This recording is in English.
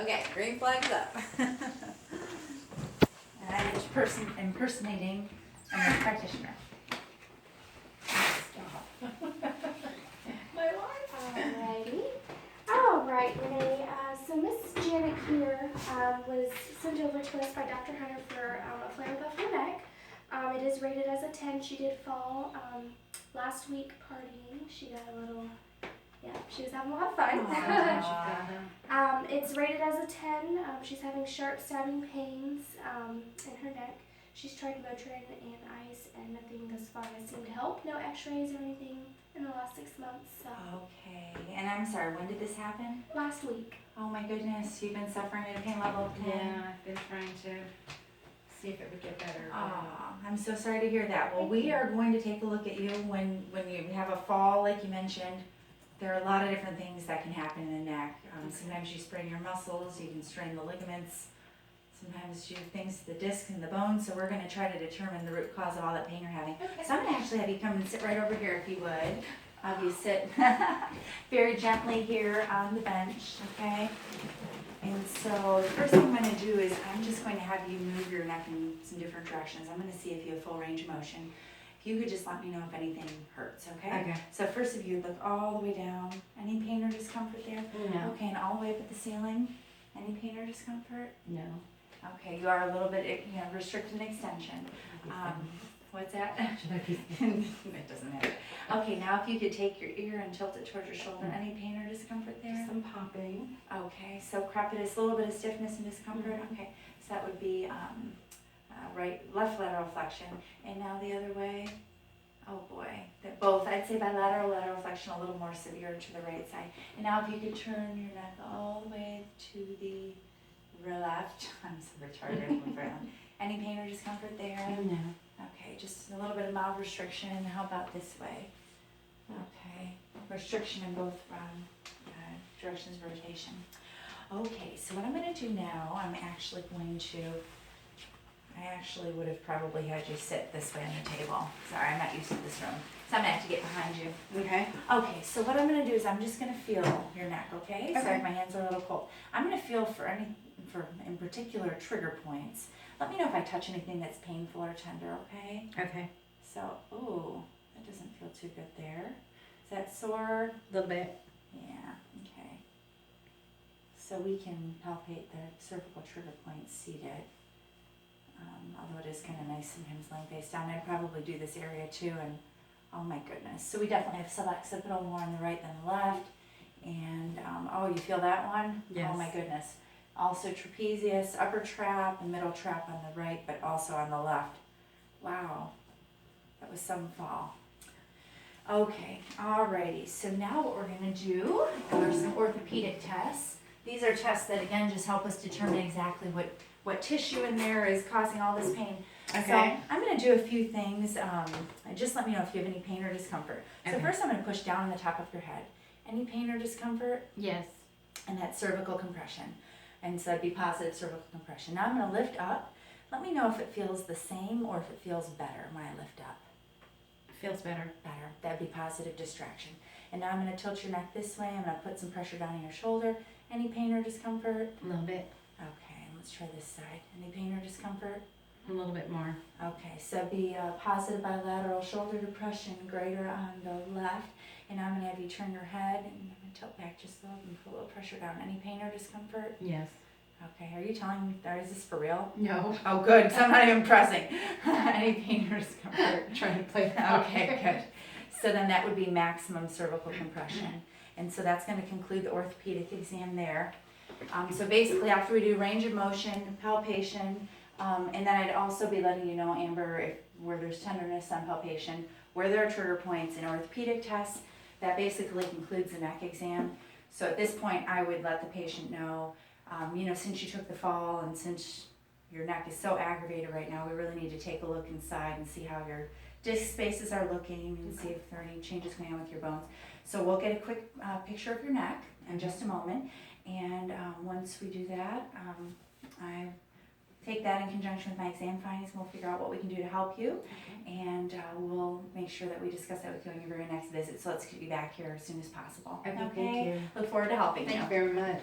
Okay, green flag's up. And I'm just impersonating a nurse practitioner. Stop. My life. Alrighty. Alright, Renee. So Miss Janet here was sent over to us by Dr. Hunter for a flare buff in the neck. It is rated as a 10. She did fall last week partying. She got a little, she was having a lot of fun. It's rated as a 10. She's having sharp stabbing pains in her neck. She's tried Motrin and ice and nothing thus far has seemed to help. No x-rays or anything in the last 6 months. So. Okay, and I'm sorry, when did this happen? Last week. Oh my goodness, you've been suffering at a pain level of 10. Yeah, I've been trying to see if it would get better. Oh, I'm so sorry to hear that. Well, we are going to take a look at you when you have a fall, like you mentioned. There are a lot of different things that can happen in the neck. Sometimes you sprain your muscles, you can strain the ligaments. Sometimes you do things to the disc and the bone, so we're going to try to determine the root cause of all that pain you're having. Okay. So I'm going to actually have you come and sit right over here if you would. Have you sit very gently here on the bench, okay? And so the first thing I'm going to do is I'm just going to have you move your neck in some different directions. I'm going to see if you have full range of motion. If you could just let me know if anything hurts, okay? Okay. So first if you look all the way down, any pain or discomfort there? No. Okay, and all the way up at the ceiling, any pain or discomfort? No. Okay, you are a little bit, restricted in extension. What's that? It doesn't matter. Okay, now if you could take your ear and tilt it towards your shoulder, any pain or discomfort there? Some popping. Okay, so crepitus, a little bit of stiffness and discomfort. Okay, so that would be left lateral flexion. And now the other way. Oh boy, both. I'd say bilateral, lateral flexion, a little more severe to the right side. And now if you could turn your neck all the way to the left. I'm so retarded. Any pain or discomfort there? No. Okay, just a little bit of mild restriction. How about this way? Okay, restriction in both directions of rotation. Okay, so what I'm going to do now, I actually would have probably had you sit this way on the table. Sorry, I'm not used to this room. So I'm going to have to get behind you. Okay. Okay, so what I'm going to do is I'm just going to feel your neck, okay? Okay. Sorry, my hands are a little cold. I'm going to feel for in particular trigger points. Let me know if I touch anything that's painful or tender, okay? Okay. So, ooh, that doesn't feel too good there. Is that sore? A little bit. Yeah, okay. So we can palpate the cervical trigger point seated. Although it is kind of nice sometimes laying face down. I'd probably do this area too, and oh my goodness. So we definitely have suboccipital more on the right than the left. And, you feel that one? Yes. Oh my goodness. Also trapezius, upper trap, and middle trap on the right, but also on the left. Wow, that was some fall. Okay, alrighty, so now what we're gonna do are some orthopedic tests. These are tests that again just help us determine exactly what tissue in there is causing all this pain. Okay. So I'm gonna do a few things, just let me know if you have any pain or discomfort. So Okay. first I'm gonna push down on the top of your head. Any pain or discomfort? Yes. And that's cervical compression. And so it'd be positive cervical compression. Now I'm going to lift up. Let me know if it feels the same or if it feels better when I lift up. Feels better. Better. That'd be positive distraction. And now I'm going to tilt your neck this way. I'm going to put some pressure down on your shoulder. Any pain or discomfort? A little bit. Okay, let's try this side. Any pain or discomfort? A little bit more. Okay, so it'd be positive bilateral shoulder depression greater on the left. And now I'm going to have you turn your head and I'm going to tilt back just a little and put a little pressure down. Any pain or discomfort? Yes. Okay, are you telling me, is this for real? No. Oh, good, because I'm not even pressing. Any pain or discomfort? Trying to play that. Okay, good. So then that would be maximum cervical compression. And so that's going to conclude the orthopedic exam there. So basically after we do range of motion, palpation, and then I'd also be letting you know, Amber, where there's tenderness on palpation, where there are trigger points in orthopedic tests, that basically concludes the neck exam. So at this point, I would let the patient know, since you took the fall and since your neck is so aggravated right now, we really need to take a look inside and see how your disc spaces are looking and see if there are any changes going on with your bones. So we'll get a quick picture of your neck in just a moment. And once we do that, I take that in conjunction with my exam findings and we'll figure out what we can do to help you. And we'll make sure that we discuss that with you on your very next visit. So let's get you back here as soon as possible. Okay, thank you. Look forward to helping you. Thank you very much.